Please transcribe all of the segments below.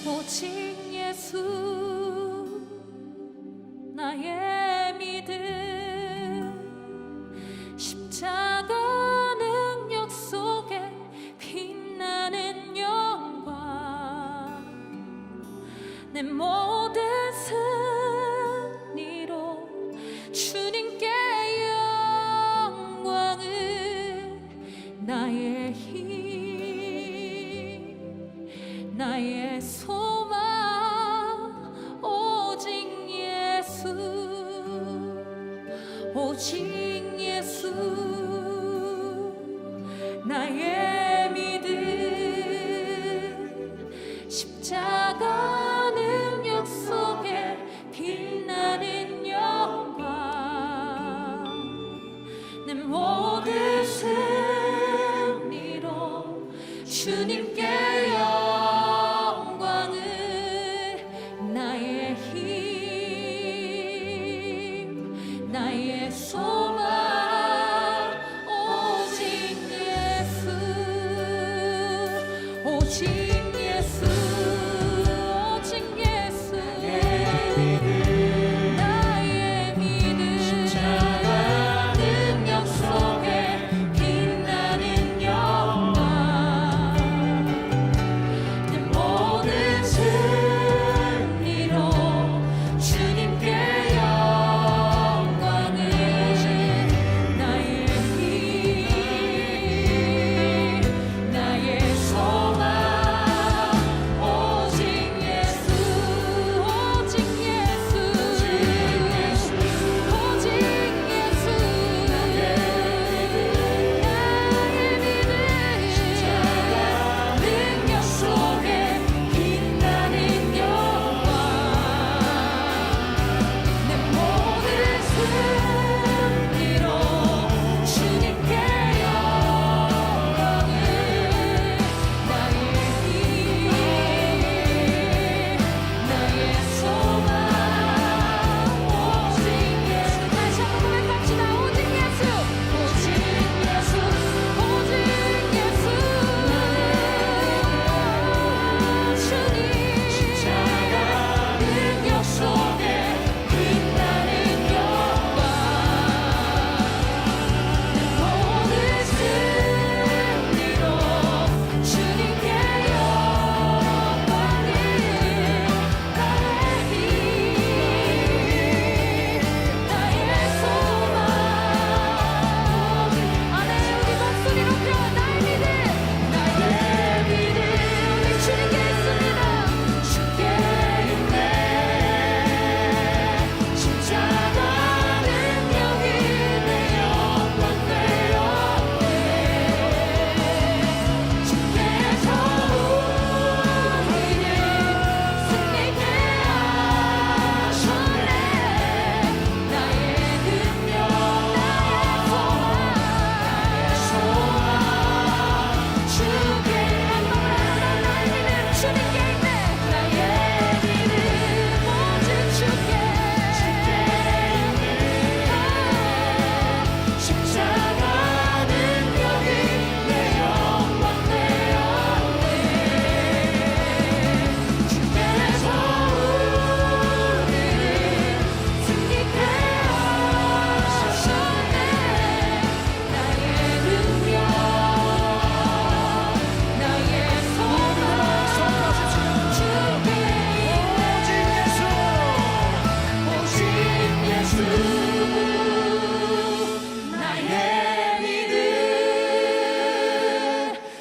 오직 예수 나의 믿음 십자가 능력 속에 빛나는 영광 내 모든 승리로 주님께 영광을 나의 힘 나의 소망 오직 예수 나의 믿음 십자가 능력 속에 빛나는 영광 내 모든 승리로 주님께 영광을 나의 힘 나의 소망 오직 예수 나의 믿음 십자가 능력 속에 빛나는 영광 내 모든 승리로 주님께 영광을 나의 힘 나의 소망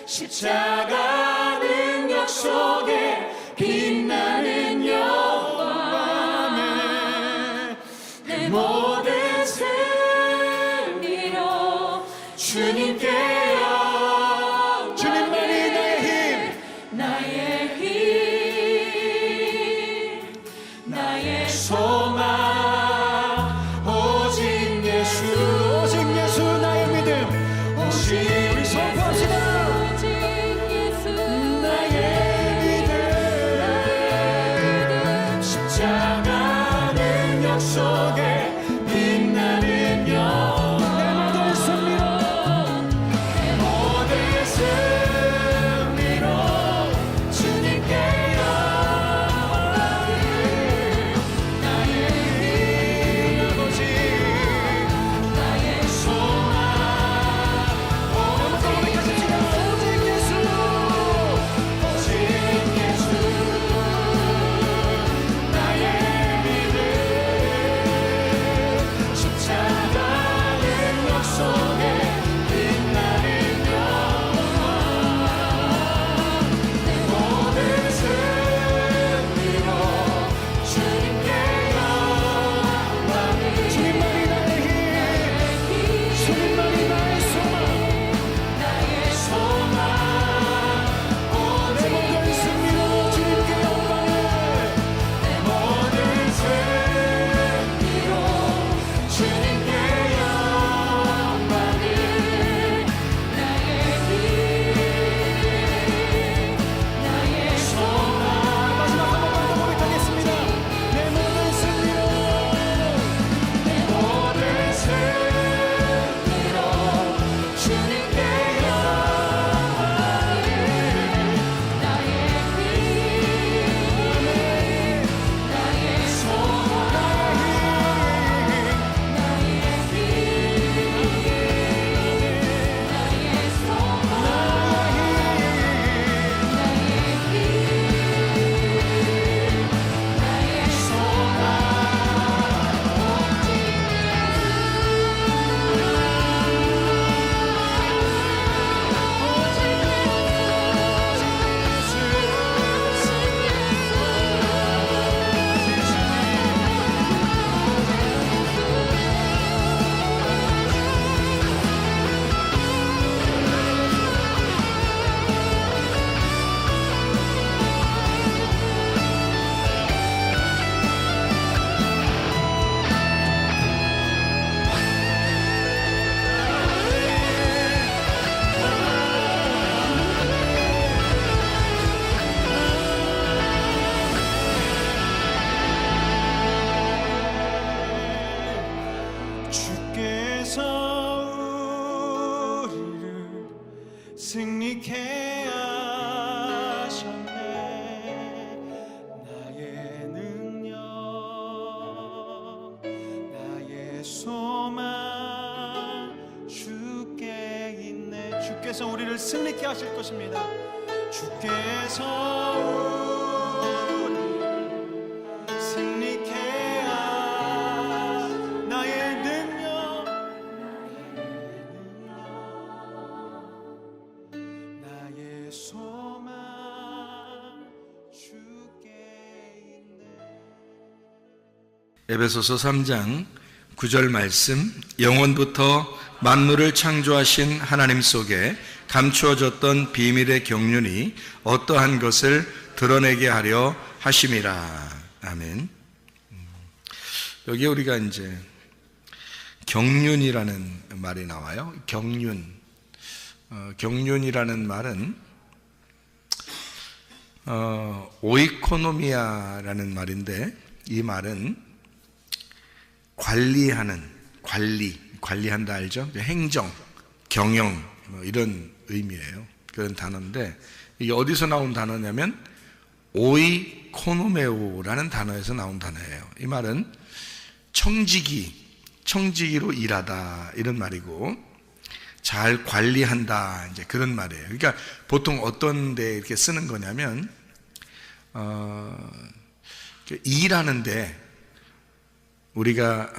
십자가 능력 속에 빛나는 영광 내 모든 승리로 주님께 영광 주님만이 나의 힘 나의 소망 오직 예수 나의 믿음 오직 우리 선포합시다 속에 빛나는 영광 내 모든 승리로 주님께 영광 소망 주께 있네. 주께서 우리를 승리케 하실 것입니다. 주께서 우리를 승리케 하 나의 능력 나의 소망 주께 있네. 에베소서 3장 9절 말씀, 영원부터 만물을 창조하신 하나님 속에 감추어졌던 비밀의 경륜이 어떠한 것을 드러내게 하려 하심이라. 아멘. 여기 우리가 이제 경륜이라는 말이 나와요. 경륜. 경륜이라는 말은 오이코노미아라는 말인데, 이 말은 관리한다 알죠? 행정, 경영 뭐 이런 의미예요. 그런 단어인데, 이게 어디서 나온 단어냐면 오이코노메오라는 단어에서 나온 단어예요. 이 말은 청지기로 일하다 이런 말이고, 잘 관리한다 이제 그런 말이에요. 그러니까 보통 어떤 데 이렇게 쓰는 거냐면 일하는데 우리가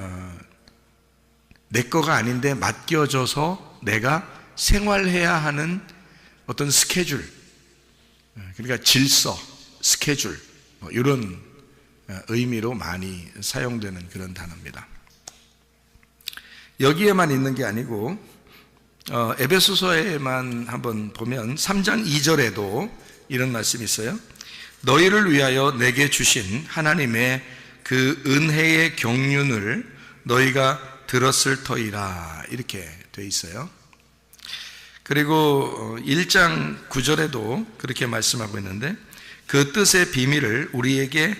내 거가 아닌데 맡겨져서 내가 생활해야 하는 어떤 스케줄, 그러니까 질서, 스케줄 뭐 이런 의미로 많이 사용되는 그런 단어입니다. 여기에만 있는 게 아니고 에베소서에만 한번 보면 3장 2절에도 이런 말씀이 있어요. 너희를 위하여 내게 주신 하나님의 그 은혜의 경륜을 너희가 들었을 터이라, 이렇게 돼 있어요. 그리고 1장 9절에도 그렇게 말씀하고 있는데, 그 뜻의 비밀을 우리에게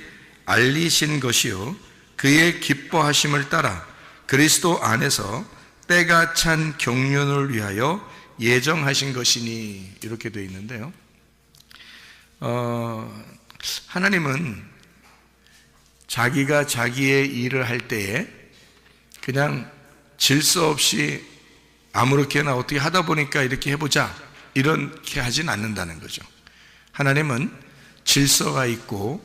알리신 것이요 그의 기뻐하심을 따라 그리스도 안에서 때가 찬 경륜을 위하여 예정하신 것이니, 이렇게 되어 있는데요. 하나님은 자기가 자기의 일을 할 때에 그냥 질서 없이 아무렇게나 어떻게 하다 보니까 이렇게 해보자 이렇게 하진 않는다는 거죠. 하나님은 질서가 있고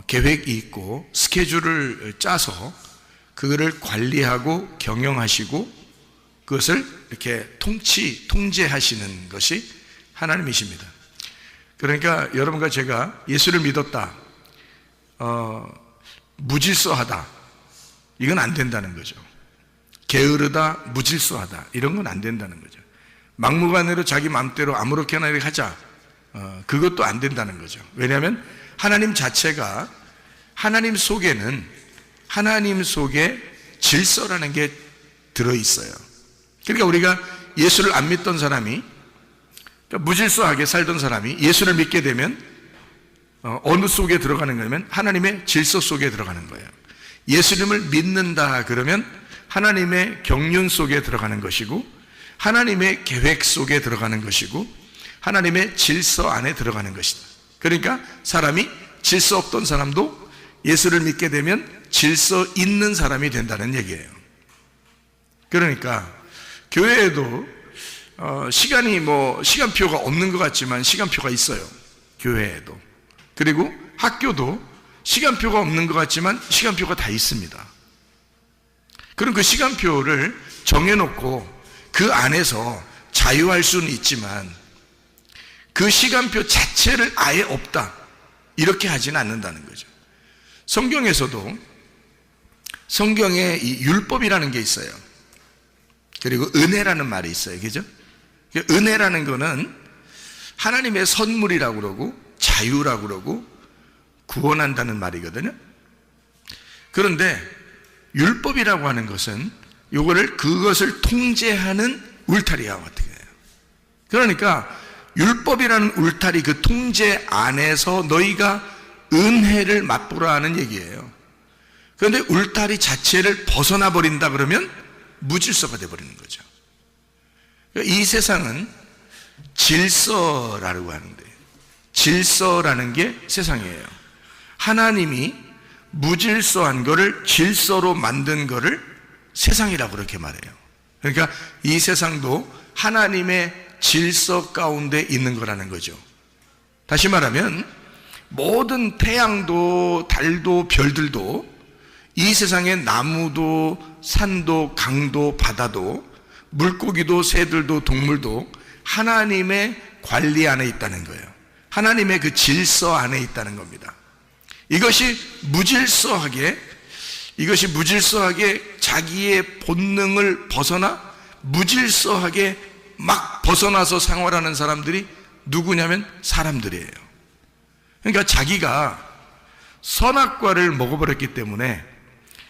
계획이 있고 스케줄을 짜서 그거를 관리하고 경영하시고 그것을 이렇게 통제하시는 것이 하나님이십니다. 그러니까 여러분과 제가 예수를 믿었다, 무질서하다, 이건 안 된다는 거죠. 게으르다, 무질서하다, 이런 건 안 된다는 거죠. 막무가내로 자기 마음대로 아무렇게나 이렇게 하자, 그것도 안 된다는 거죠. 왜냐하면 하나님 자체가, 하나님 속에는 하나님 속에 질서라는 게 들어있어요. 그러니까 우리가 예수를 안 믿던 사람이, 그러니까 무질서하게 살던 사람이 예수를 믿게 되면 어느 속에 들어가는 거냐면 하나님의 질서 속에 들어가는 거예요. 예수님을 믿는다 그러면 하나님의 경륜 속에 들어가는 것이고, 하나님의 계획 속에 들어가는 것이고, 하나님의 질서 안에 들어가는 것이다. 그러니까 사람이 질서 없던 사람도 예수를 믿게 되면 질서 있는 사람이 된다는 얘기예요. 그러니까 교회에도 시간표가 없는 것 같지만 시간표가 있어요. 교회에도. 그리고 학교도 시간표가 없는 것 같지만 시간표가 다 있습니다. 그럼 그 시간표를 정해놓고 그 안에서 자유할 수는 있지만 그 시간표 자체를 아예 없다, 이렇게 하지는 않는다는 거죠. 성경에서도 성경에 이 율법이라는 게 있어요. 그리고 은혜라는 말이 있어요. 그죠? 은혜라는 거는 하나님의 선물이라고 그러고 자유라고 그러고 구원한다는 말이거든요. 그런데 율법이라고 하는 것은 그것을 통제하는 울타리와 같은 거예요. 그러니까 율법이라는 울타리, 그 통제 안에서 너희가 은혜를 맛보라 하는 얘기예요. 그런데 울타리 자체를 벗어나 버린다 그러면 무질서가 되어버리는 거죠. 이 세상은 질서라고 하는데, 질서라는 게 세상이에요. 하나님이 무질서한 거를 질서로 만든 거를 세상이라고 그렇게 말해요. 그러니까 이 세상도 하나님의 질서 가운데 있는 거라는 거죠. 다시 말하면 모든 태양도 달도 별들도 이 세상의 나무도 산도 강도 바다도 물고기도 새들도 동물도 하나님의 관리 안에 있다는 거예요. 하나님의 그 질서 안에 있다는 겁니다. 이것이 무질서하게 자기의 본능을 벗어나 무질서하게 막 벗어나서 생활하는 사람들이 누구냐면 사람들이에요. 그러니까 자기가 선악과를 먹어버렸기 때문에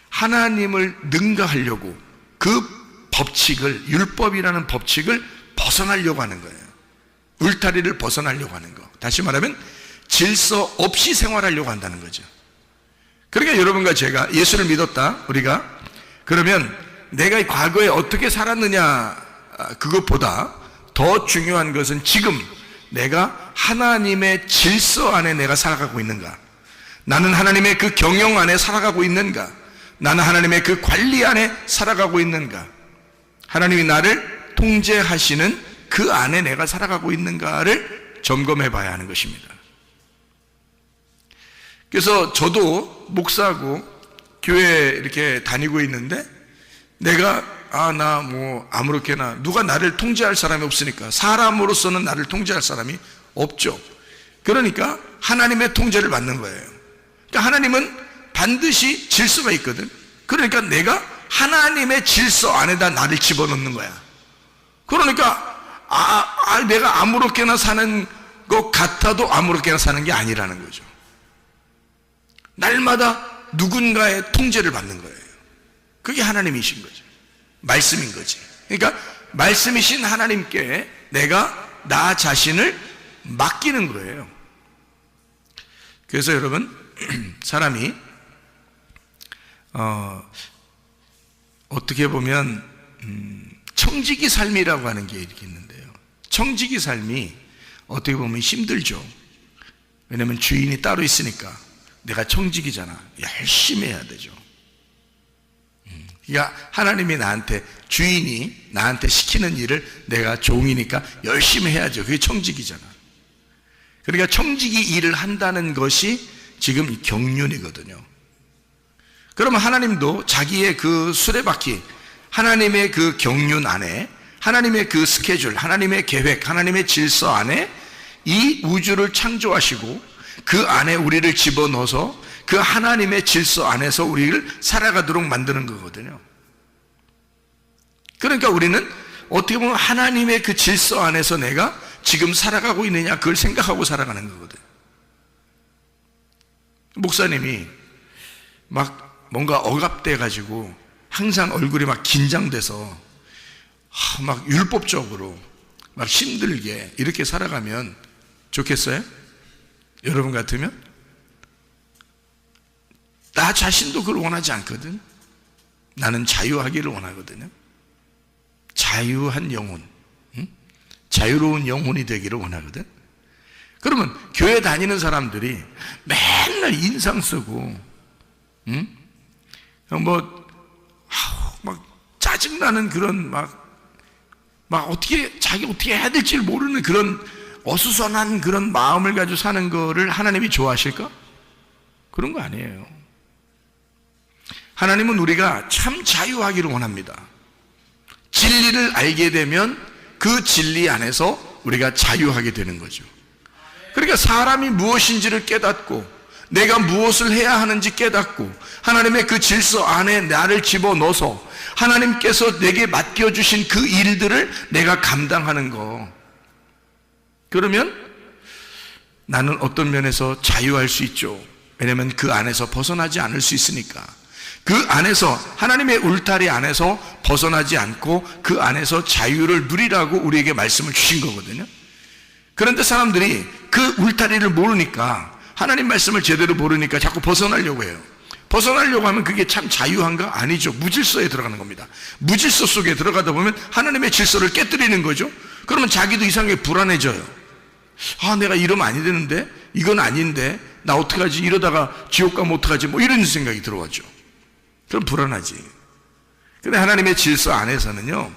하나님을 능가하려고 그 법칙을, 율법이라는 법칙을 벗어나려고 하는 거예요. 울타리를 벗어나려고 하는 거. 다시 말하면 질서 없이 생활하려고 한다는 거죠. 그러니까 여러분과 제가 예수를 믿었다, 우리가. 그러면 내가 과거에 어떻게 살았느냐, 그것보다 더 중요한 것은 지금 내가 하나님의 질서 안에 내가 살아가고 있는가? 나는 하나님의 그 경영 안에 살아가고 있는가? 나는 하나님의 그 관리 안에 살아가고 있는가? 하나님이 나를 통제하시는 그 안에 내가 살아가고 있는가를 점검해 봐야 하는 것입니다. 그래서 저도 목사하고 교회 이렇게 다니고 있는데 내가 나 뭐 아무렇게나 누가 나를 통제할 사람이 없으니까, 사람으로서는 나를 통제할 사람이 없죠. 그러니까 하나님의 통제를 받는 거예요. 그러니까 하나님은 반드시 질서가 있거든. 그러니까 내가 하나님의 질서 안에다 나를 집어넣는 거야. 그러니까 내가 아무렇게나 사는 것 같아도 아무렇게나 사는 게 아니라는 거죠. 날마다 누군가의 통제를 받는 거예요. 그게 하나님이신 거죠. 말씀인 거지. 그러니까 말씀이신 하나님께 내가 나 자신을 맡기는 거예요. 그래서 여러분, 사람이 어떻게 보면 청지기 삶이라고 하는 게 이렇게 있는데요. 청지기 삶이 어떻게 보면 힘들죠. 왜냐하면 주인이 따로 있으니까. 내가 청지기잖아. 열심히 해야 되죠. 그러니까 하나님이 주인이 나한테 시키는 일을 내가 종이니까 열심히 해야죠. 그게 청지기잖아. 그러니까 청지기 일을 한다는 것이 지금 경륜이거든요. 그러면 하나님도 자기의 그 수레바퀴, 하나님의 그 경륜 안에, 하나님의 그 스케줄, 하나님의 계획, 하나님의 질서 안에 이 우주를 창조하시고 그 안에 우리를 집어넣어서 그 하나님의 질서 안에서 우리를 살아가도록 만드는 거거든요. 그러니까 우리는 어떻게 보면 하나님의 그 질서 안에서 내가 지금 살아가고 있느냐, 그걸 생각하고 살아가는 거거든요. 목사님이 막 뭔가 억압돼 가지고 항상 얼굴이 막 긴장돼서 막 율법적으로 막 힘들게 이렇게 살아가면 좋겠어요? 여러분 같으면? 나 자신도 그걸 원하지 않거든. 나는 자유하기를 원하거든요. 자유한 영혼, 자유로운 영혼이 되기를 원하거든. 그러면 교회 다니는 사람들이 맨날 인상 쓰고 막 짜증나는 그런 자기 어떻게 해야 될지 모르는 그런 어수선한 그런 마음을 가지고 사는 거를 하나님이 좋아하실까? 그런 거 아니에요. 하나님은 우리가 참 자유하기를 원합니다. 진리를 알게 되면 그 진리 안에서 우리가 자유하게 되는 거죠. 그러니까 사람이 무엇인지를 깨닫고 내가 무엇을 해야 하는지 깨닫고 하나님의 그 질서 안에 나를 집어넣어서 하나님께서 내게 맡겨주신 그 일들을 내가 감당하는 거. 그러면 나는 어떤 면에서 자유할 수 있죠. 왜냐하면 그 안에서 벗어나지 않을 수 있으니까. 그 안에서 하나님의 울타리 안에서 벗어나지 않고 그 안에서 자유를 누리라고 우리에게 말씀을 주신 거거든요. 그런데 사람들이 그 울타리를 모르니까, 하나님 말씀을 제대로 모르니까 자꾸 벗어나려고 해요. 벗어나려고 하면 그게 참 자유한가? 아니죠. 무질서에 들어가는 겁니다. 무질서 속에 들어가다 보면 하나님의 질서를 깨뜨리는 거죠. 그러면 자기도 이상하게 불안해져요. 내가 이러면 아니 되는데, 이건 아닌데, 나 어떡하지? 이러다가 지옥 가면 어떡하지? 뭐 이런 생각이 들어왔죠. 그럼 불안하지. 근데 하나님의 질서 안에서는요,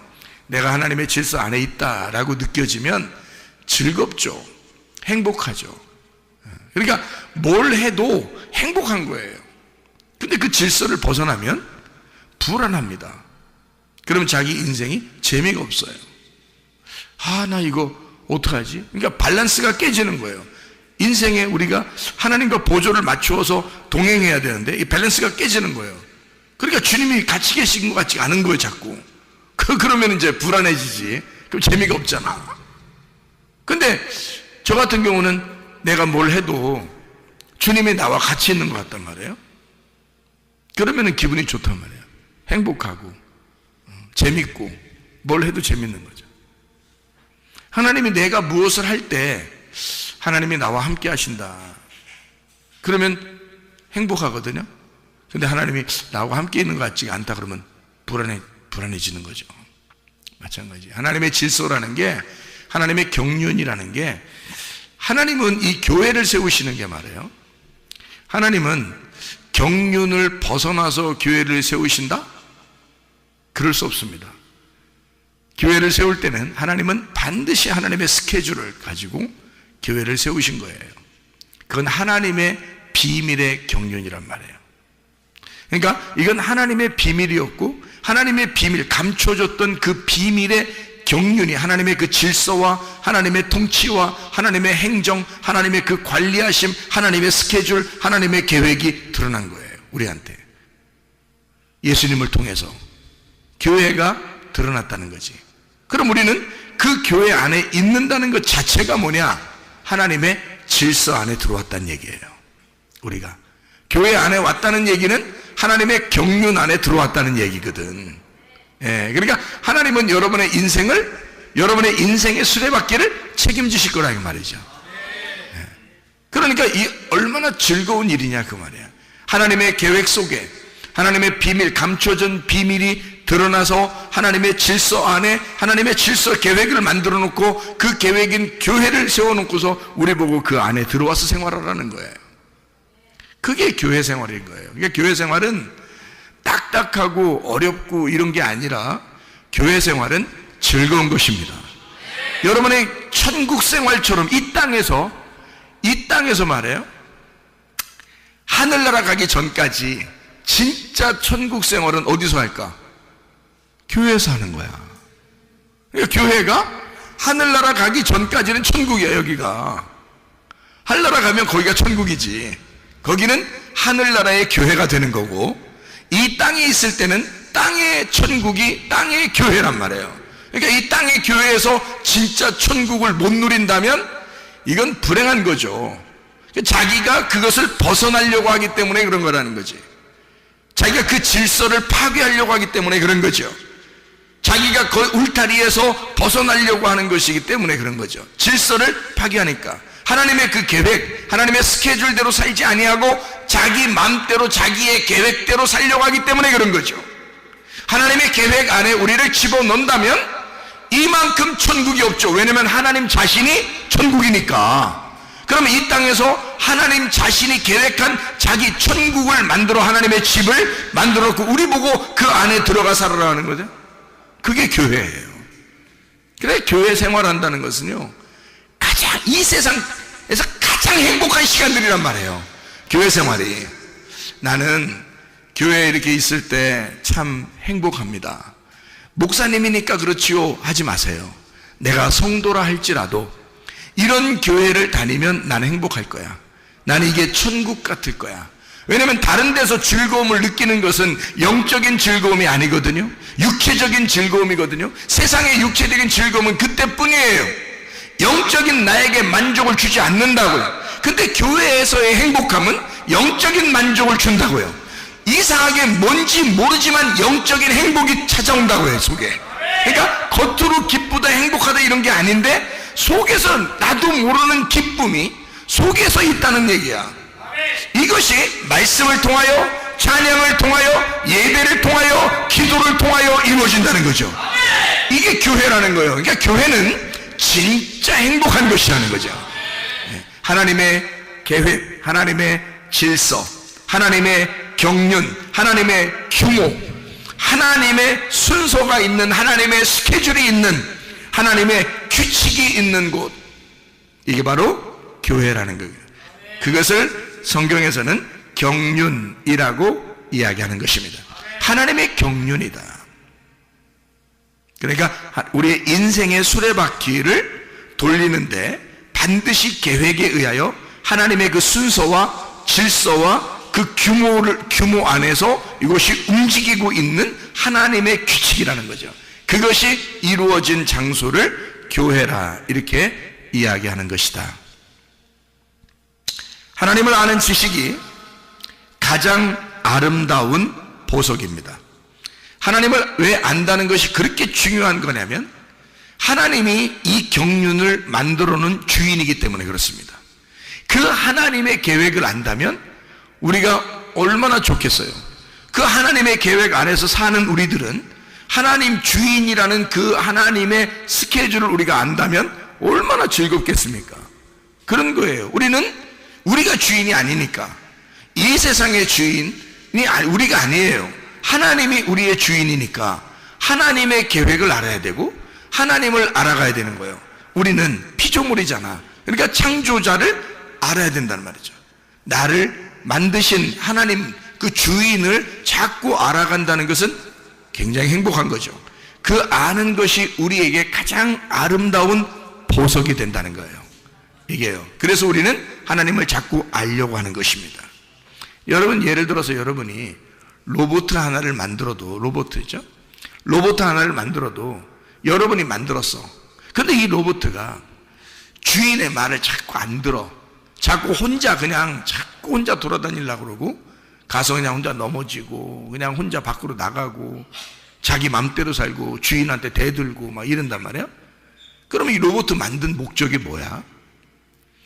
내가 하나님의 질서 안에 있다라고 느껴지면 즐겁죠. 행복하죠. 그러니까 뭘 해도 행복한 거예요. 근데 그 질서를 벗어나면 불안합니다. 그러면 자기 인생이 재미가 없어요. 나 이거 어떡하지? 그러니까 밸런스가 깨지는 거예요. 인생에 우리가 하나님과 보조를 맞추어서 동행해야 되는데 이 밸런스가 깨지는 거예요. 그러니까 주님이 같이 계신 것 같지 않은 거예요, 자꾸. 그러면 이제 불안해지지. 그럼 재미가 없잖아. 근데 저 같은 경우는 내가 뭘 해도 주님이 나와 같이 있는 것 같단 말이에요. 그러면 기분이 좋단 말이에요. 행복하고 재밌고 뭘 해도 재밌는 거죠. 하나님이 내가 무엇을 할 때 하나님이 나와 함께 하신다. 그러면 행복하거든요. 근데 하나님이 나와 함께 있는 것 같지가 않다 그러면 불안해지는 거죠. 마찬가지. 하나님의 질서라는 게, 하나님의 경륜이라는 게, 하나님은 이 교회를 세우시는 게 말이에요. 하나님은 경륜을 벗어나서 교회를 세우신다? 그럴 수 없습니다. 교회를 세울 때는 하나님은 반드시 하나님의 스케줄을 가지고 교회를 세우신 거예요. 그건 하나님의 비밀의 경륜이란 말이에요. 그러니까 이건 하나님의 비밀이었고, 하나님의 비밀, 감춰졌던 그 비밀의 경륜이 하나님의 그 질서와 하나님의 통치와 하나님의 행정, 하나님의 그 관리하심, 하나님의 스케줄, 하나님의 계획이 드러난 거예요, 우리한테. 예수님을 통해서 교회가 드러났다는 거지. 그럼 우리는 그 교회 안에 있는다는 것 자체가 뭐냐? 하나님의 질서 안에 들어왔다는 얘기예요. 우리가 교회 안에 왔다는 얘기는 하나님의 경륜 안에 들어왔다는 얘기거든. 그러니까 하나님은 여러분의 인생의 수레바퀴를 책임지실 거라 이 말이죠. 그러니까 이 얼마나 즐거운 일이냐 그 말이야. 하나님의 계획 속에 하나님의 비밀, 감춰진 비밀이 드러나서 하나님의 질서 안에 하나님의 질서 계획을 만들어 놓고 그 계획인 교회를 세워놓고서 우리 보고 그 안에 들어와서 생활하라는 거예요. 그게 교회 생활인 거예요. 그러니까 교회 생활은 딱딱하고 어렵고 이런 게 아니라 교회 생활은 즐거운 것입니다. 여러분의 천국 생활처럼 이 땅에서 말해요. 하늘나라 가기 전까지 진짜 천국 생활은 어디서 할까? 교회에서 하는 거야. 그러니까 교회가 하늘나라 가기 전까지는 천국이야. 여기가 하늘나라 가면 거기가 천국이지. 거기는 하늘나라의 교회가 되는 거고, 이 땅에 있을 때는 땅의 천국이 땅의 교회란 말이에요. 그러니까 이 땅의 교회에서 진짜 천국을 못 누린다면 이건 불행한 거죠. 자기가 그것을 벗어나려고 하기 때문에 그런 거라는 거지. 자기가 그 질서를 파괴하려고 하기 때문에 그런 거죠. 자기가 그 울타리에서 벗어나려고 하는 것이기 때문에 그런 거죠. 질서를 파괴하니까. 하나님의 그 계획, 하나님의 스케줄대로 살지 아니하고 자기 마음대로 자기의 계획대로 살려고 하기 때문에 그런 거죠. 하나님의 계획 안에 우리를 집어넣는다면 이만큼 천국이 없죠. 왜냐하면 하나님 자신이 천국이니까. 그러면 이 땅에서 하나님 자신이 계획한 자기 천국을 만들어 하나님의 집을 만들어 놓고 우리 보고 그 안에 들어가 살아라는 거죠. 그게 교회예요. 그래, 교회 생활한다는 것은요, 이 세상에서 가장 행복한 시간들이란 말이에요. 교회 생활이. 나는 교회에 이렇게 있을 때 참 행복합니다. 목사님이니까 그렇지요 하지 마세요. 내가 성도라 할지라도 이런 교회를 다니면 나는 행복할 거야. 나는 이게 천국 같을 거야. 왜냐하면 다른 데서 즐거움을 느끼는 것은 영적인 즐거움이 아니거든요. 육체적인 즐거움이거든요. 세상의 육체적인 즐거움은 그때뿐이에요. 영적인 나에게 만족을 주지 않는다고요. 근데 교회에서의 행복함은 영적인 만족을 준다고요. 이상하게 뭔지 모르지만 영적인 행복이 찾아온다고요, 속에. 그러니까 겉으로 기쁘다 행복하다 이런 게 아닌데 속에서 나도 모르는 기쁨이 속에서 있다는 얘기야. 이것이 말씀을 통하여, 찬양을 통하여, 예배를 통하여, 기도를 통하여 이루어진다는 거죠. 이게 교회라는 거예요. 그러니까 교회는 진짜 행복한 것이라는 거죠. 하나님의 계획, 하나님의 질서, 하나님의 경륜, 하나님의 규모, 하나님의 순서가 있는, 하나님의 스케줄이 있는, 하나님의 규칙이 있는 곳, 이게 바로 교회라는 거예요. 그것을 성경에서는 경륜이라고 이야기하는 것입니다. 하나님의 경륜이다. 그러니까 우리의 인생의 수레바퀴를 돌리는데 반드시 계획에 의하여 하나님의 그 순서와 질서와 그 규모 안에서 이것이 움직이고 있는 하나님의 규칙이라는 거죠. 그것이 이루어진 장소를 교회라 이렇게 이야기하는 것이다. 하나님을 아는 지식이 가장 아름다운 보석입니다. 하나님을 왜 안다는 것이 그렇게 중요한 거냐면 하나님이 이 경륜을 만들어 놓은 주인이기 때문에 그렇습니다. 그 하나님의 계획을 안다면 우리가 얼마나 좋겠어요. 그 하나님의 계획 안에서 사는 우리들은 하나님 주인이라는 그 하나님의 스케줄을 우리가 안다면 얼마나 즐겁겠습니까? 그런 거예요. 우리가 주인이 아니니까. 이 세상의 주인이 우리가 아니에요. 하나님이 우리의 주인이니까 하나님의 계획을 알아야 되고 하나님을 알아가야 되는 거예요. 우리는 피조물이잖아. 그러니까 창조자를 알아야 된다는 말이죠. 나를 만드신 하나님 그 주인을 자꾸 알아간다는 것은 굉장히 행복한 거죠. 그 아는 것이 우리에게 가장 아름다운 보석이 된다는 거예요. 이게요. 그래서 우리는 하나님을 자꾸 알려고 하는 것입니다. 여러분, 예를 들어서 여러분이 로봇 하나를 만들어도, 로봇 하나를 만들어도 여러분이 만들었어. 근데 이 로봇가 주인의 말을 자꾸 안 들어. 자꾸 혼자 돌아다니려고 그러고 가서 그냥 혼자 넘어지고 그냥 혼자 밖으로 나가고 자기 맘대로 살고 주인한테 대들고 막 이런단 말이야. 그러면 이 로봇 만든 목적이 뭐야?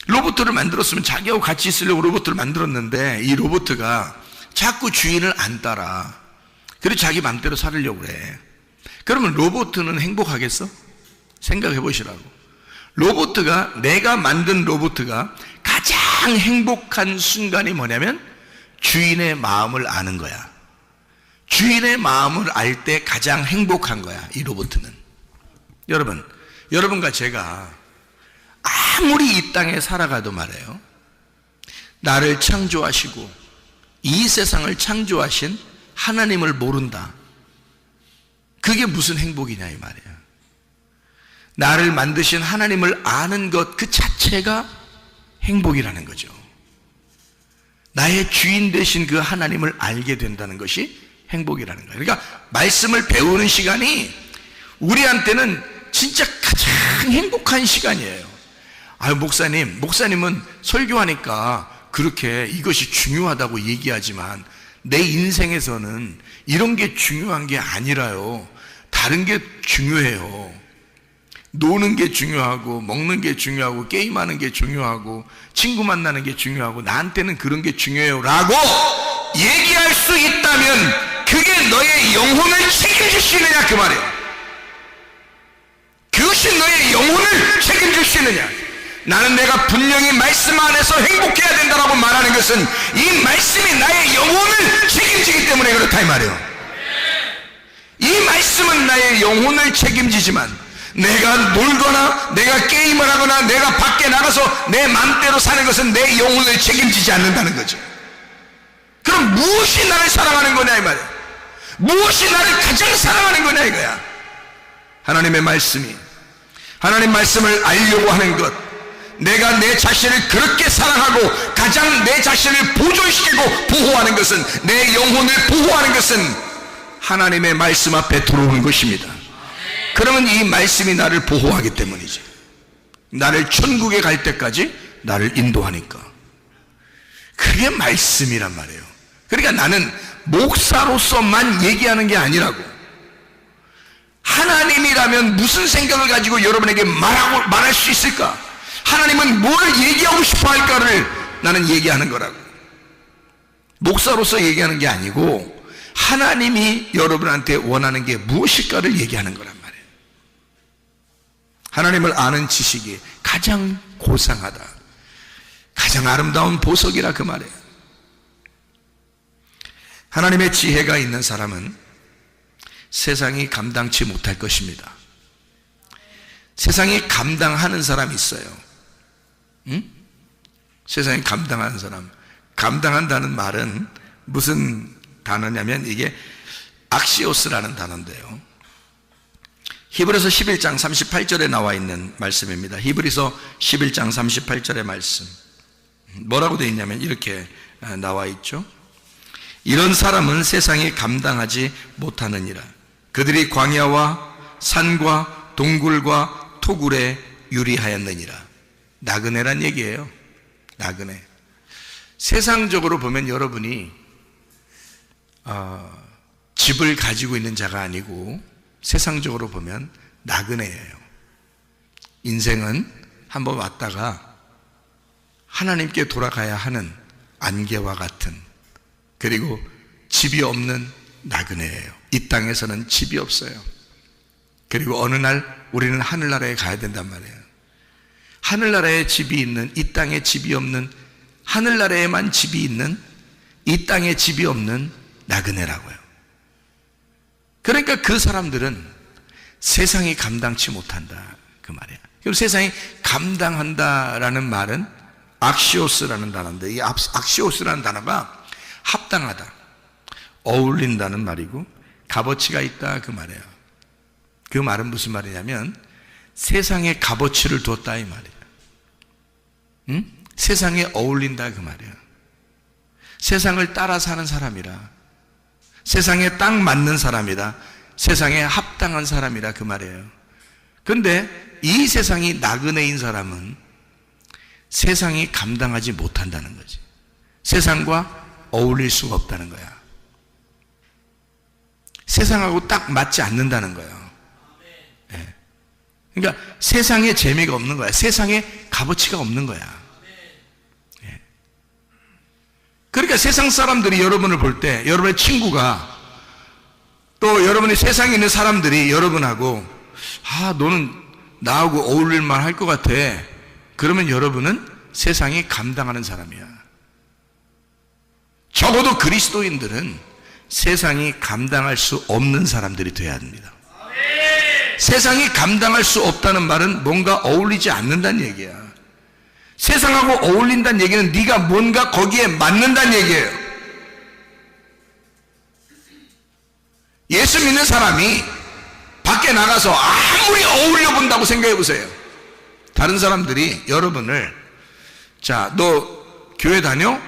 로봇을 만들었으면 자기하고 같이 있으려고 로봇을 만들었는데 이 로봇가 자꾸 주인을 안 따라. 그래서 자기 맘대로 살으려고 그래. 그러면 로봇은 행복하겠어? 생각해 보시라고. 내가 만든 로봇가 가장 행복한 순간이 뭐냐면 주인의 마음을 아는 거야. 주인의 마음을 알 때 가장 행복한 거야, 이 로봇은. 여러분과 제가 아무리 이 땅에 살아가도 말이에요. 나를 창조하시고 이 세상을 창조하신 하나님을 모른다. 그게 무슨 행복이냐 이 말이에요. 나를 만드신 하나님을 아는 것 그 자체가 행복이라는 거죠. 나의 주인 되신 그 하나님을 알게 된다는 것이 행복이라는 거예요. 그러니까 말씀을 배우는 시간이 우리한테는 진짜 가장 행복한 시간이에요. 목사님은 설교하니까 그렇게 이것이 중요하다고 얘기하지만 내 인생에서는 이런 게 중요한 게 아니라요. 다른 게 중요해요. 노는 게 중요하고 먹는 게 중요하고 게임하는 게 중요하고 친구 만나는 게 중요하고 나한테는 그런 게 중요해요 라고 얘기할 수 있다면 그게 너의 영혼을 책임질 수 있느냐 그 말이에요. 그것이 너의 영혼을 책임질 수 있느냐. 나는 내가 분명히 말씀 안에서 행복해야 된다라고 말하는 것은 이 말씀이 나의 영혼을 책임지기 때문에 그렇다 이 말이에요. 이 말씀은 나의 영혼을 책임지지만 내가 놀거나 내가 게임을 하거나 내가 밖에 나가서 내 마음대로 사는 것은 내 영혼을 책임지지 않는다는 거죠. 그럼 무엇이 나를 사랑하는 거냐 이 말이야. 무엇이 나를 가장 사랑하는 거냐 이거야. 하나님의 말씀이, 하나님 말씀을 알려고 하는 것, 내가 내 자신을 그렇게 사랑하고 가장 내 자신을 보존시키고 보호하는 것은, 내 영혼을 보호하는 것은 하나님의 말씀 앞에 들어오는 것입니다. 그러면 이 말씀이 나를 보호하기 때문이지. 나를 천국에 갈 때까지 나를 인도하니까. 그게 말씀이란 말이에요. 그러니까 나는 목사로서만 얘기하는 게 아니라고. 하나님이라면 무슨 생각을 가지고 여러분에게 말할 수 있을까? 하나님은 뭘 얘기하고 싶어 할까를 나는 얘기하는 거라고. 목사로서 얘기하는 게 아니고 하나님이 여러분한테 원하는 게 무엇일까를 얘기하는 거란 말이에요. 하나님을 아는 지식이 가장 고상하다, 가장 아름다운 보석이라 그 말이에요. 하나님의 지혜가 있는 사람은 세상이 감당치 못할 것입니다. 세상이 감당하는 사람이 있어요. 응? 세상이 감당하는 사람. 감당한다는 말은 무슨 단어냐면 이게 악시오스라는 단어인데요. 히브리서 11장 38절에 나와 있는 말씀입니다. 히브리서 11장 38절의 말씀. 뭐라고 되어 있냐면 이렇게 나와 있죠. 이런 사람은 세상이 감당하지 못하느니라. 그들이 광야와 산과 동굴과 토굴에 유리하였느니라. 나그네란 얘기예요. 나그네. 세상적으로 보면 여러분이 집을 가지고 있는 자가 아니고 세상적으로 보면 나그네예요. 인생은 한번 왔다가 하나님께 돌아가야 하는 안개와 같은, 그리고 집이 없는 나그네예요. 이 땅에서는 집이 없어요. 그리고 어느 날 우리는 하늘나라에 가야 된단 말이에요. 하늘나라에 집이 있는, 이 땅에 집이 없는, 하늘나라에만 집이 있는, 이 땅에 집이 없는 나그네라고요. 그러니까 그 사람들은 세상이 감당치 못한다 그 말이에요. 그럼 세상이 감당한다라는 말은 악시오스라는 단어인데, 이 악시오스라는 단어가 합당하다, 어울린다는 말이고 값어치가 있다 그 말이에요. 그 말은 무슨 말이냐면 세상에 값어치를 뒀다 이 말이에요. 응? 세상에 어울린다 그 말이에요. 세상을 따라 사는 사람이라, 세상에 딱 맞는 사람이라, 세상에 합당한 사람이라 그 말이에요. 그런데 이 세상이 나그네인 사람은 세상이 감당하지 못한다는 거지. 세상과 어울릴 수가 없다는 거야. 세상하고 딱 맞지 않는다는 거예요. 네. 그러니까 세상에 재미가 없는 거야. 세상에 값어치가 없는 거야. 네. 그러니까 세상 사람들이 여러분을 볼 때, 여러분의 친구가, 또 여러분의 세상에 있는 사람들이 여러분하고 너는 나하고 어울릴 만 할 것 같아. 그러면 여러분은 세상이 감당하는 사람이야. 적어도 그리스도인들은 세상이 감당할 수 없는 사람들이 되어야 합니다. 세상이 감당할 수 없다는 말은 뭔가 어울리지 않는다는 얘기야. 세상하고 어울린다는 얘기는 네가 뭔가 거기에 맞는다는 얘기예요. 예수 믿는 사람이 밖에 나가서 아무리 어울려 본다고 생각해 보세요. 다른 사람들이 여러분을, 자, 너 교회 다녀?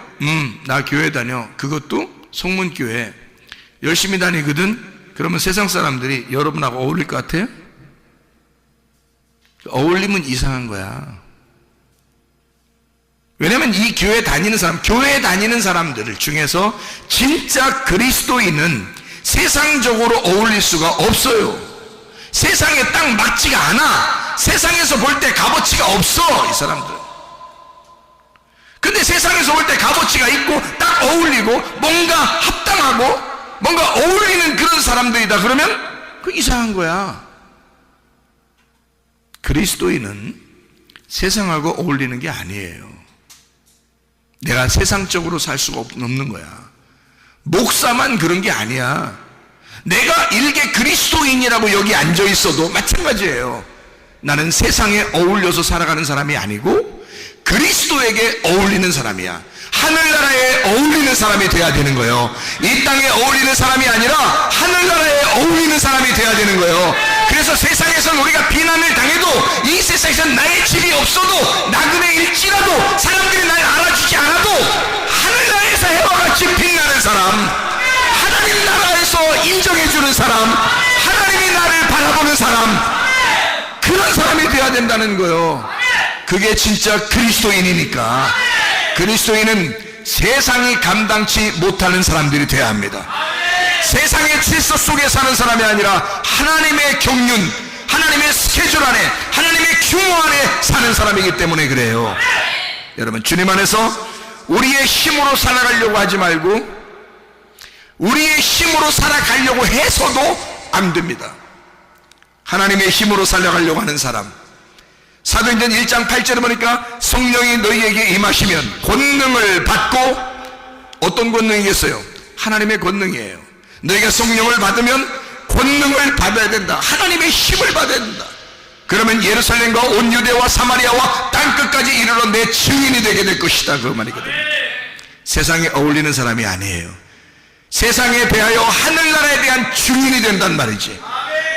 나 교회 다녀. 그것도 성문교회 열심히 다니거든. 그러면 세상 사람들이 여러분하고 어울릴 것 같아요? 어울리면 이상한 거야. 왜냐면 이 교회 다니는 사람들 중에서 진짜 그리스도인은 세상적으로 어울릴 수가 없어요. 세상에 딱 맞지가 않아. 세상에서 볼 때 값어치가 없어, 이 사람들. 근데 세상에서 볼 때 값어치가 있고 딱 어울리고 뭔가 합당하고 뭔가 어울리는 그런 사람들이다 그러면 그 이상한 거야. 그리스도인은 세상하고 어울리는 게 아니에요. 내가 세상적으로 살 수가 없는 거야. 목사만 그런 게 아니야. 내가 일개 그리스도인이라고 여기 앉아 있어도 마찬가지예요. 나는 세상에 어울려서 살아가는 사람이 아니고 그리스도에게 어울리는 사람이야. 하늘나라에 어울리는 사람이 돼야 되는 거예요. 이 땅에 어울리는 사람이 아니라 하늘나라에 어울리는 사람이 돼야 되는 거예요. 그래서 세상에서 우리가 비난을 당해도, 이 세상에서 나의 집이 없어도, 나그네일지라도, 사람들이 날 알아주지 않아도 하늘나라에서 해와 같이 빛나는 사람, 하나님 나라에서 인정해주는 사람, 하나님이 나를 바라보는 사람, 그런 사람이 돼야 된다는 거예요. 그게 진짜 그리스도인이니까. 그리스도인은 세상이 감당치 못하는 사람들이 돼야 합니다. 세상의 질서 속에 사는 사람이 아니라 하나님의 경륜, 하나님의 스케줄 안에, 하나님의 규모 안에 사는 사람이기 때문에 그래요. 여러분, 주님 안에서 우리의 힘으로 살아가려고 하지 말고 우리의 힘으로 살아가려고 해서도 안 됩니다. 하나님의 힘으로 살아가려고 하는 사람, 사도행전 1장 8절에 보니까 성령이 너희에게 임하시면 권능을 받고, 어떤 권능이겠어요? 하나님의 권능이에요. 너희가 성령을 받으면 권능을 받아야 된다. 하나님의 힘을 받아야 된다. 그러면 예루살렘과 온 유대와 사마리아와 땅끝까지 이르러 내 증인이 되게 될 것이다. 그 말이거든요. 세상에 어울리는 사람이 아니에요. 세상에 대하여 하늘나라에 대한 증인이 된단 말이지.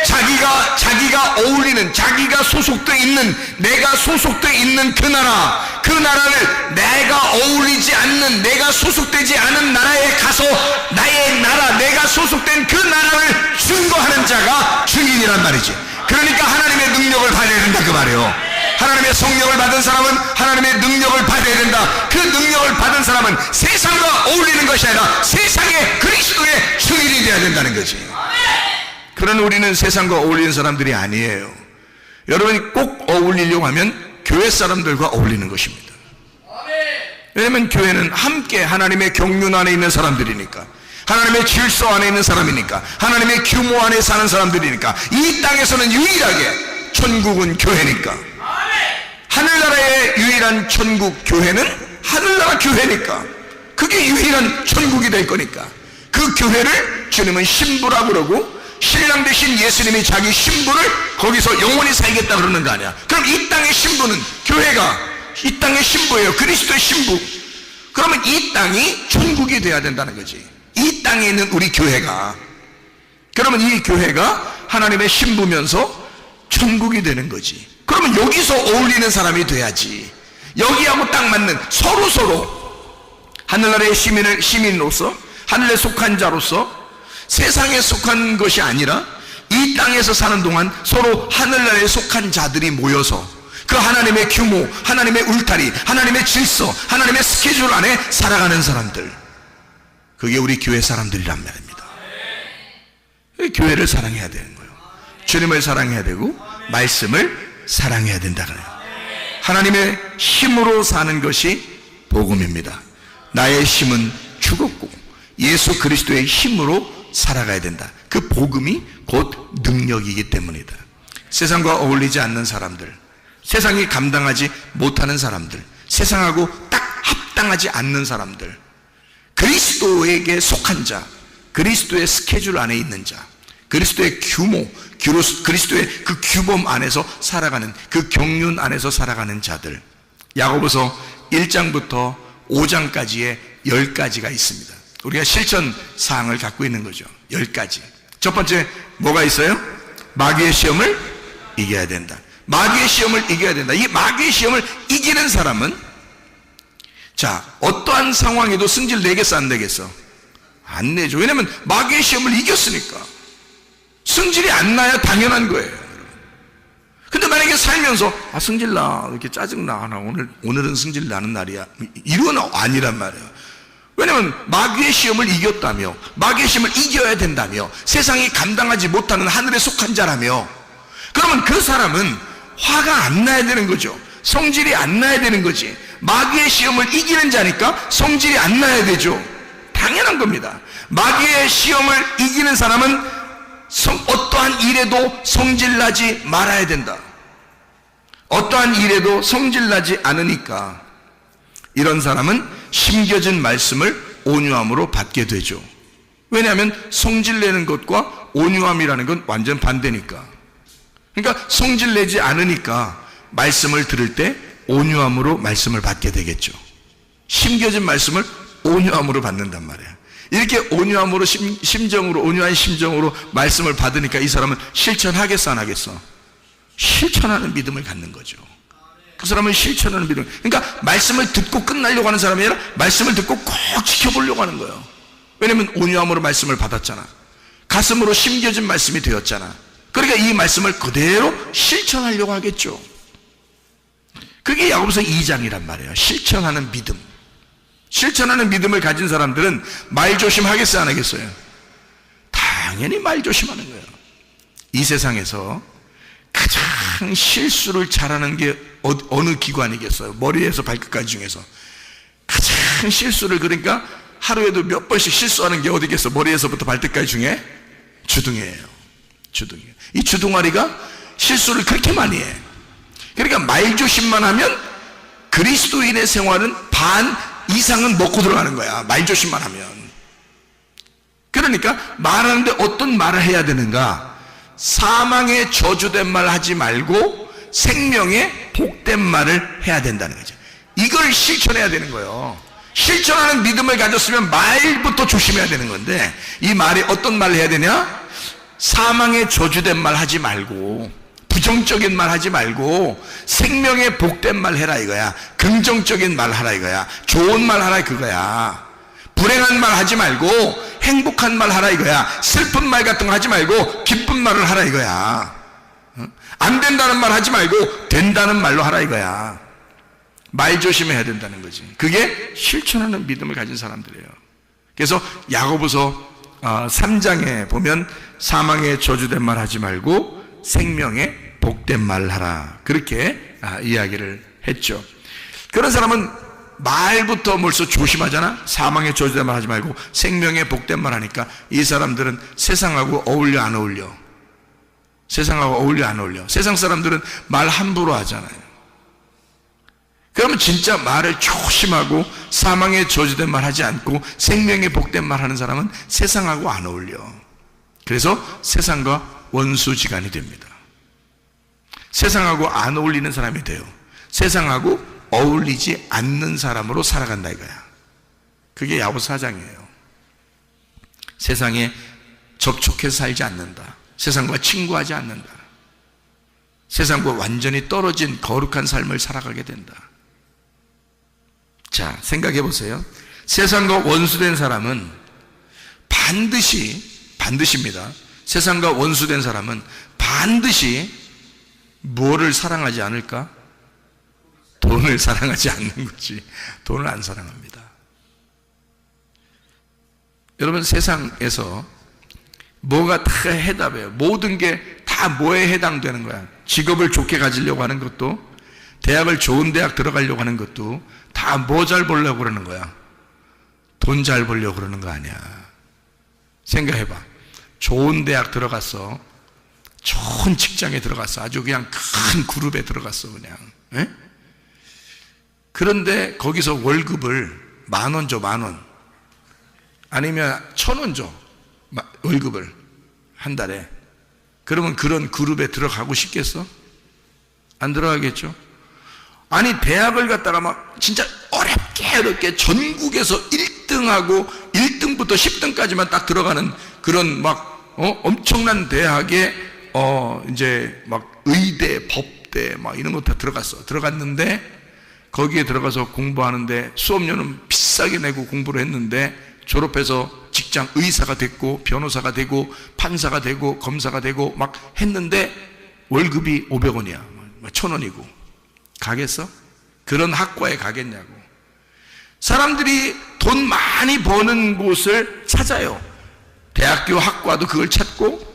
자기가 어울리는, 자기가 소속되어 있는, 내가 소속되어 있는 그 나라를 내가 어울리지 않는, 내가 소속되지 않은 나라에 가서 나의 나라, 내가 소속된 그 나라를 증거하는 자가 증인이란 말이지. 그러니까 하나님의 능력을 받아야 된다 그 말이에요. 하나님의 성령을 받은 사람은 하나님의 능력을 받아야 된다. 그 능력을 받은 사람은 세상과 어울리는 것이 아니라 세상의 그리스도의 증인이 되어야 된다는 거지. 그러나 우리는 세상과 어울리는 사람들이 아니에요. 여러분이 꼭 어울리려고 하면 교회 사람들과 어울리는 것입니다. 왜냐하면 교회는 함께 하나님의 경륜 안에 있는 사람들이니까, 하나님의 질서 안에 있는 사람이니까, 하나님의 규모 안에 사는 사람들이니까, 이 땅에서는 유일하게 천국은 교회니까, 하늘나라의 유일한 천국 교회는 하늘나라 교회니까, 그게 유일한 천국이 될 거니까, 그 교회를 주님은 신부라고 그러고, 신랑 되신 예수님이 자기 신부를 거기서 영원히 살겠다 그러는 거 아니야. 그럼 이 땅의 신부는, 교회가 이 땅의 신부예요. 그리스도의 신부. 그러면 이 땅이 천국이 돼야 된다는 거지. 이 땅에 있는 우리 교회가, 그러면 이 교회가 하나님의 신부면서 천국이 되는 거지. 그러면 여기서 어울리는 사람이 돼야지. 여기하고 딱 맞는, 서로 하늘나라의 시민으로서, 하늘에 속한 자로서, 세상에 속한 것이 아니라 이 땅에서 사는 동안 서로 하늘나라에 속한 자들이 모여서 그 하나님의 규모, 하나님의 울타리, 하나님의 질서, 하나님의 스케줄 안에 살아가는 사람들, 그게 우리 교회 사람들이란 말입니다. 교회를 사랑해야 되는 거예요. 주님을 사랑해야 되고 말씀을 사랑해야 된다 그래요. 하나님의 힘으로 사는 것이 복음입니다. 나의 힘은 죽었고 예수 그리스도의 힘으로 살아가야 된다. 그 복음이 곧 능력이기 때문이다. 세상과 어울리지 않는 사람들, 세상이 감당하지 못하는 사람들, 세상하고 딱 합당하지 않는 사람들, 그리스도에게 속한 자, 그리스도의 스케줄 안에 있는 자, 그리스도의 규모, 그리스도의 그 규범 안에서 살아가는, 그 경륜 안에서 살아가는 자들, 야고보서 1장부터 5장까지의 10가지가 있습니다. 우리가 실천 사항을 갖고 있는 거죠. 10가지. 첫 번째 뭐가 있어요? 마귀의 시험을 이겨야 된다. 마귀의 시험을 이겨야 된다. 이 마귀의 시험을 이기는 사람은, 자, 어떠한 상황에도 승질 내겠어 안 내겠어? 안 내죠. 왜냐면 마귀의 시험을 이겼으니까. 승질이 안 나야 당연한 거예요. 근데 만약에 살면서 승질나, 이렇게 짜증나, 오늘은 승질 나는 날이야, 이건 아니란 말이에요. 왜냐면 마귀의 시험을 이겼다며, 마귀의 시험을 이겨야 된다며, 세상이 감당하지 못하는 하늘에 속한 자라며, 그러면 그 사람은 화가 안 나야 되는 거죠. 성질이 안 나야 되는 거지. 마귀의 시험을 이기는 자니까 성질이 안 나야 되죠. 당연한 겁니다. 마귀의 시험을 이기는 사람은 어떠한 일에도 성질나지 말아야 된다. 어떠한 일에도 성질나지 않으니까 이런 사람은 심겨진 말씀을 온유함으로 받게 되죠. 왜냐하면 성질내는 것과 온유함이라는 건 완전 반대니까. 그러니까 성질내지 않으니까 말씀을 들을 때 온유함으로 말씀을 받게 되겠죠. 심겨진 말씀을 온유함으로 받는단 말이에요. 이렇게 온유함으로, 심정으로, 온유한 심정으로 말씀을 받으니까 이 사람은 실천하겠어 안 하겠어? 실천하는 믿음을 갖는 거죠. 그 사람은 실천하는 믿음. 그러니까 말씀을 듣고 끝나려고 하는 사람이 아니라 말씀을 듣고 꼭 지켜보려고 하는 거예요. 왜냐면 온유함으로 말씀을 받았잖아. 가슴으로 심겨진 말씀이 되었잖아. 그러니까 이 말씀을 그대로 실천하려고 하겠죠. 그게 야고보서 2장이란 말이에요. 실천하는 믿음. 실천하는 믿음을 가진 사람들은 말 조심하겠어요 안 하겠어요? 당연히 말 조심하는 거예요. 이 세상에서 가장 실수를 잘하는 게 어느 기관이겠어요? 머리에서 발끝까지 중에서 가장 실수를, 그러니까 하루에도 몇 번씩 실수하는 게 어디겠어? 머리에서부터 발끝까지 중에 주둥이에요. 주둥이. 이 주둥아리가 실수를 그렇게 많이 해. 그러니까 말 조심만 하면 그리스도인의 생활은 반 이상은 먹고 들어가는 거야. 말 조심만 하면. 그러니까 말하는데 어떤 말을 해야 되는가? 사망의 저주된 말 하지 말고 생명의 복된 말을 해야 된다는 거죠. 이걸 실천해야 되는 거예요. 실천하는 믿음을 가졌으면 말부터 조심해야 되는 건데, 이 말이 어떤 말을 해야 되냐? 사망의 저주된 말 하지 말고, 부정적인 말 하지 말고 생명의 복된 말 해라 이거야. 긍정적인 말 하라 이거야. 좋은 말 하라 그거야. 불행한 말 하지 말고 행복한 말 하라 이거야. 슬픈 말 같은 거 하지 말고 기쁜 말을 하라 이거야. 안 된다는 말 하지 말고 된다는 말로 하라 이거야. 말 조심해야 된다는 거지. 그게 실천하는 믿음을 가진 사람들이에요. 그래서 야고보서 3장에 보면 사망의 저주된 말 하지 말고 생명의 복된 말을 하라, 그렇게 이야기를 했죠. 그런 사람은 말부터 벌써 조심하잖아. 사망의 저주된 말 하지 말고 생명의 복된 말 하니까 이 사람들은 세상하고 어울려 안 어울려? 세상하고 어울려 안 어울려? 세상 사람들은 말 함부로 하잖아요. 그러면 진짜 말을 조심하고 사망의 저주된 말 하지 않고 생명의 복된 말 하는 사람은 세상하고 안 어울려. 그래서 세상과 원수지간이 됩니다. 세상하고 안 어울리는 사람이 돼요. 세상하고 어울리지 않는 사람으로 살아간다 이거야. 그게 야고보서 4장이에요. 세상에 접촉해서 살지 않는다. 세상과 친구하지 않는다. 세상과 완전히 떨어진 거룩한 삶을 살아가게 된다. 자, 생각해 보세요. 세상과 원수된 사람은 반드시입니다. 세상과 원수된 사람은 반드시 뭐를 사랑하지 않을까? 돈을 사랑하지 않는 거지. 돈을 안 사랑합니다. 여러분, 세상에서 뭐가 다 해답이에요. 모든 게 다 뭐에 해당되는 거야. 직업을 좋게 가지려고 하는 것도, 대학을 좋은 대학 들어가려고 하는 것도 다 뭐 잘 벌려고 그러는 거야? 돈 잘 벌려고 그러는 거 아니야. 생각해봐. 좋은 대학 들어갔어. 좋은 직장에 들어갔어. 아주 그냥 큰 그룹에 들어갔어 그냥. 에? 그런데 거기서 월급을 10,000원 줘. 10,000원. 아니면 1,000원 줘. 월급을 한 달에. 그러면 그런 그룹에 들어가고 싶겠어? 안 들어가겠죠? 아니, 대학을 갔다가 막 진짜 어렵게 전국에서 1등하고 1등부터 10등까지만 딱 들어가는 그런 막 엄청난 대학에 이제 막 의대, 법대 막 이런 거 다 들어갔는데, 거기에 들어가서 공부하는데 수업료는 비싸게 내고 공부를 했는데 졸업해서 직장 의사가 됐고 변호사가 되고 판사가 되고 검사가 되고 막 했는데 월급이 500원이야 1,000원이고 가겠어? 그런 학과에 가겠냐고. 사람들이 돈 많이 버는 곳을 찾아요. 대학교 학과도 그걸 찾고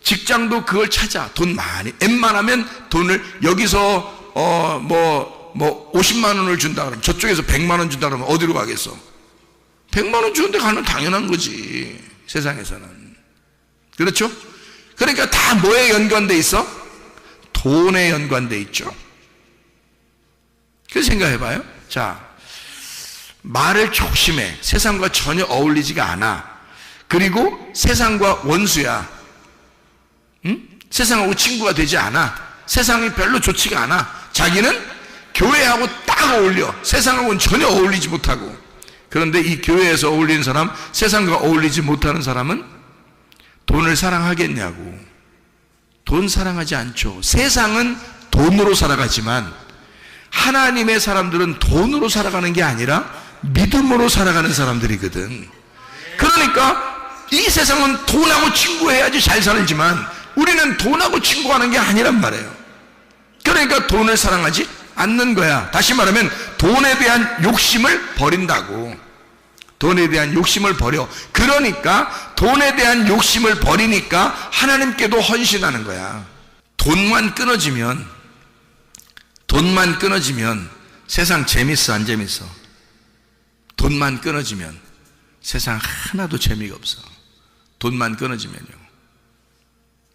직장도 그걸 찾아. 돈 많이, 웬만하면 돈을 여기서 50만 원을 준다 그러면 저쪽에서 100만 원 준다 그러면 어디로 가겠어? 100만 원 주는데 가면 당연한 거지, 세상에서는. 그렇죠? 그러니까 다 뭐에 연관돼 있어? 돈에 연관돼 있죠. 그래서 생각해봐요. 자, 말을 조심해. 세상과 전혀 어울리지가 않아. 그리고 세상과 원수야. 응? 세상하고 친구가 되지 않아. 세상이 별로 좋지가 않아. 자기는 교회하고 딱 어울려. 세상하고는 전혀 어울리지 못하고. 그런데 이 교회에서 어울리는 사람, 세상과 어울리지 못하는 사람은 돈을 사랑하겠냐고. 돈 사랑하지 않죠. 세상은 돈으로 살아가지만 하나님의 사람들은 돈으로 살아가는 게 아니라 믿음으로 살아가는 사람들이거든. 그러니까 이 세상은 돈하고 친구해야지 잘 살지만 우리는 돈하고 친구하는 게 아니란 말이에요. 그러니까 돈을 사랑하지 않는 거야. 다시 말하면 돈에 대한 욕심을 버린다고. 돈에 대한 욕심을 버려. 그러니까 돈에 대한 욕심을 버리니까 하나님께도 헌신하는 거야. 돈만 끊어지면 세상 재밌어 안 재밌어? 돈만 끊어지면 세상 하나도 재미가 없어. 돈만 끊어지면요.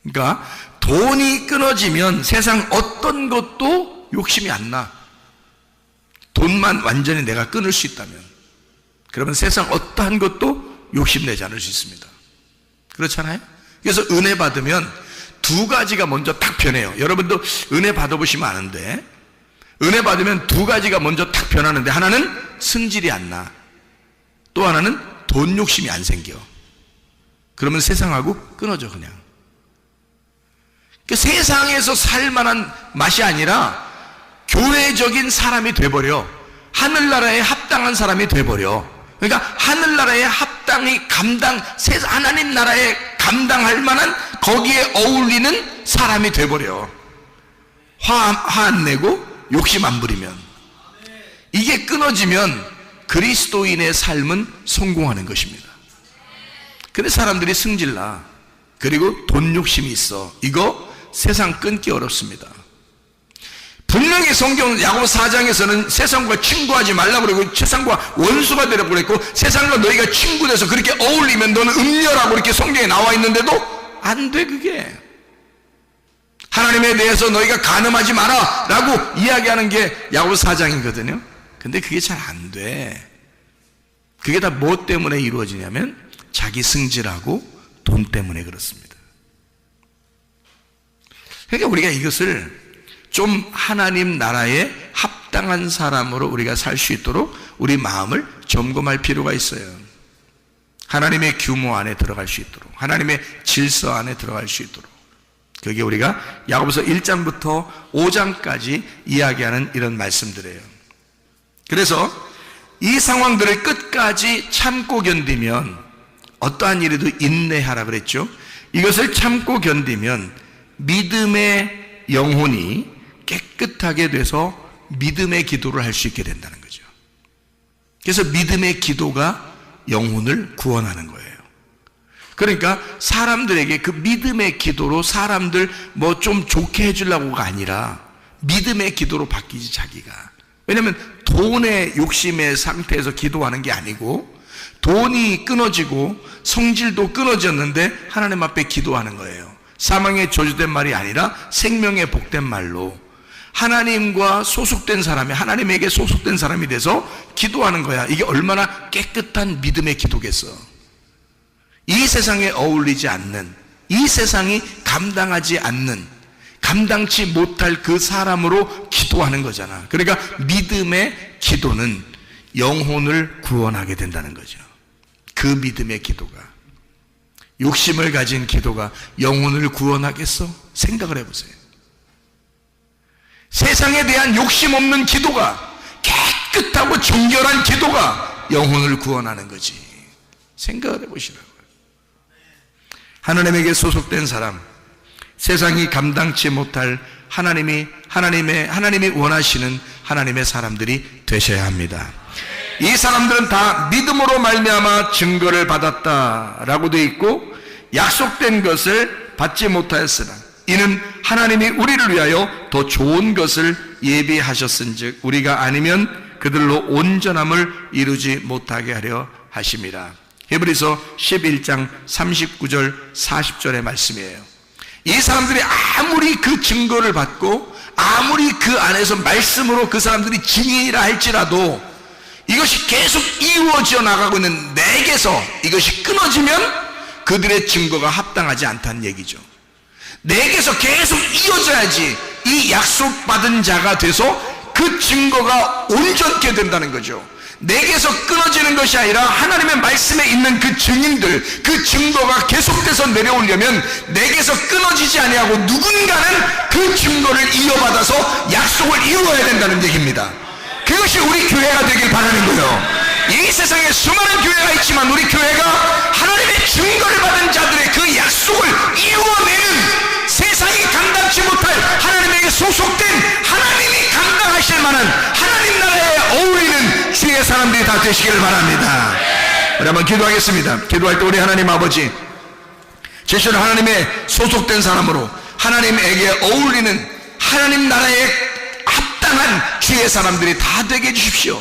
그러니까 돈이 끊어지면 세상 어떤 것도 욕심이 안 나. 돈만 완전히 내가 끊을 수 있다면, 그러면 세상 어떠한 것도 욕심내지 않을 수 있습니다. 그렇잖아요? 그래서 은혜 받으면 두 가지가 먼저 딱 변해요. 여러분도 은혜 받아보시면 아는데, 은혜 받으면 두 가지가 먼저 딱 변하는데, 하나는 승질이 안 나. 또 하나는 돈 욕심이 안 생겨. 그러면 세상하고 끊어져 그냥. 그러니까 세상에서 살 만한 맛이 아니라 교회적인 사람이 돼버려. 하늘나라에 합당한 사람이 돼버려. 그러니까 하늘나라에 합당히 하나님 나라에 감당할 만한 거기에 어울리는 사람이 돼버려. 화 안 내고 욕심 안 부리면. 이게 끊어지면 그리스도인의 삶은 성공하는 것입니다. 근데 사람들이 승질나. 그리고 돈 욕심이 있어. 이거 세상 끊기 어렵습니다. 분명히 성경 야고보 4장에서는 세상과 친구하지 말라고 그러고 세상과 원수가 되라고 그랬고, 세상과 너희가 친구 돼서 그렇게 어울리면 너는 음녀라고 이렇게 성경에 나와 있는데도 안 돼. 그게 하나님에 대해서 너희가 간음하지 마라 라고 이야기하는 게 야고보 4장이거든요 근데 그게 잘 안 돼. 그게 다 뭐 때문에 이루어지냐면 자기 승질하고 돈 때문에 그렇습니다. 그러니까 우리가 이것을 좀 하나님 나라에 합당한 사람으로 우리가 살 수 있도록 우리 마음을 점검할 필요가 있어요. 하나님의 규모 안에 들어갈 수 있도록, 하나님의 질서 안에 들어갈 수 있도록. 그게 우리가 야고보서 1장부터 5장까지 이야기하는 이런 말씀들이에요. 그래서 이 상황들을 끝까지 참고 견디면, 어떠한 일에도 인내하라 그랬죠. 이것을 참고 견디면 믿음의 영혼이 깨끗하게 돼서 믿음의 기도를 할 수 있게 된다는 거죠. 그래서 믿음의 기도가 영혼을 구원하는 거예요. 그러니까 사람들에게 그 믿음의 기도로 사람들 뭐 좀 좋게 해주려고가 아니라 믿음의 기도로 바뀌지 자기가. 왜냐하면 돈의 욕심의 상태에서 기도하는 게 아니고, 돈이 끊어지고 성질도 끊어졌는데 하나님 앞에 기도하는 거예요. 사망의 저주된 말이 아니라 생명의 복된 말로 하나님과 소속된 사람이, 하나님에게 소속된 사람이 돼서 기도하는 거야. 이게 얼마나 깨끗한 믿음의 기도겠어. 이 세상에 어울리지 않는, 이 세상이 감당하지 않는, 감당치 못할 그 사람으로 기도하는 거잖아. 그러니까 믿음의 기도는 영혼을 구원하게 된다는 거죠. 그 믿음의 기도가. 욕심을 가진 기도가 영혼을 구원하겠어? 생각을 해보세요. 세상에 대한 욕심 없는 기도가, 깨끗하고 정결한 기도가 영혼을 구원하는 거지. 생각을 해보시라고요. 하나님에게 소속된 사람, 세상이 감당치 못할 하나님이 원하시는 하나님의 사람들이 되셔야 합니다. 이 사람들은 다 믿음으로 말미암아 증거를 받았다라고 되어 있고, 약속된 것을 받지 못하였으나 이는 하나님이 우리를 위하여 더 좋은 것을 예비하셨은즉 우리가 아니면 그들로 온전함을 이루지 못하게 하려 하심이라. 히브리서 11장 39절 40절의 말씀이에요. 이 사람들이 아무리 그 증거를 받고 아무리 그 안에서 말씀으로 그 사람들이 증인이라 할지라도 이것이 계속 이루어져 나가고 있는 내게서 이것이 끊어지면 그들의 증거가 합당하지 않다는 얘기죠. 내게서 계속 이어져야지 이 약속받은 자가 돼서 그 증거가 온전케 된다는 거죠. 내게서 끊어지는 것이 아니라 하나님의 말씀에 있는 그 증인들, 그 증거가 계속돼서 내려오려면 내게서 끊어지지 아니하고 누군가는 그 증거를 이어받아서 약속을 이루어야 된다는 얘기입니다. 그것이 우리 교회가 되길 바라는 거예요. 이 세상에 수많은 교회가 있지만 우리 교회가 하나님의 증거를 받은 자들의 그 약속을 이루어내는, 세상이 감당치 못할 하나님에게 소속된, 하나님이 감당하실 만한 하나님 나라에 어울리는 주의 사람들이 다 되시기를 바랍니다. 우리 한번 기도하겠습니다. 기도할 때 우리 하나님 아버지, 제시로 하나님의 소속된 사람으로 하나님에게 어울리는 하나님 나라에 합당한 주의 사람들이 다 되게 해주십시오.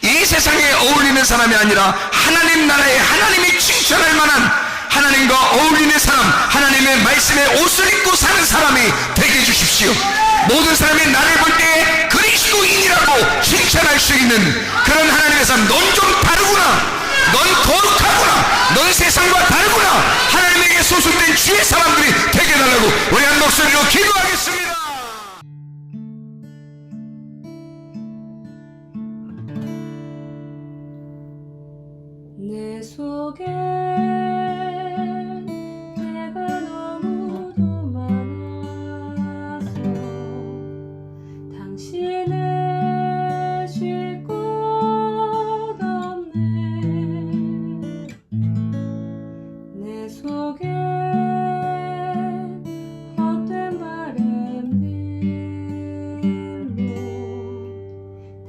이 세상에 어울리는 사람이 아니라 하나님 나라에 하나님이 칭찬할 만한, 하나님과 어울리는 사람, 하나님의 말씀에 옷을 입고 사는 사람이 되게 해주십시오. 모든 사람이 나를 볼 때 그리스도인이라고 칭찬할 수 있는 그런 하나님의 사람. 넌 좀 다르구나, 넌 거룩하구나, 넌 세상과 다르구나, 하나님에게 주의 사람들이 되게 해달라고 우리 한 목소리로 기도하겠습니다. 내 속에 내가 너무도 많아서 당신을 쉴 곳 없네. 내 속에 헛된 바램들로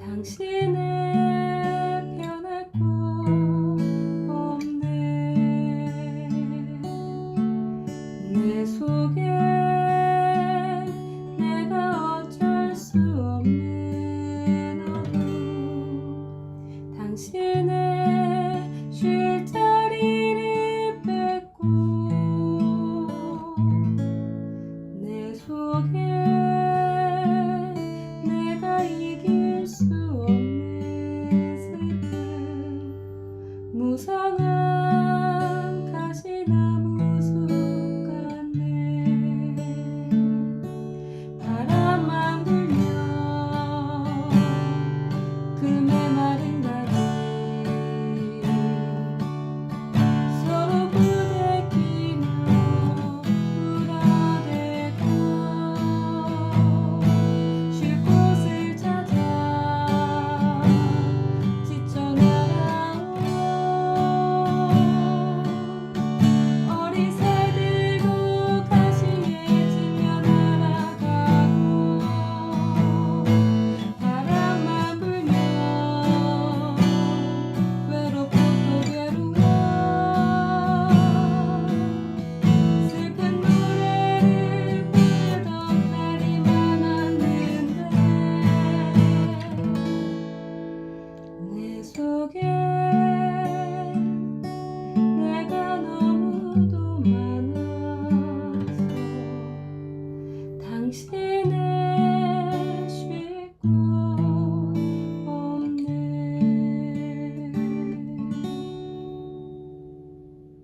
당신을 변할 곳 내 속에 내가 어쩔 수 없는 어둠 당신의 쉴 자리를 뺏고 내 속에 내가 이길 수 없는 슬픔 무성한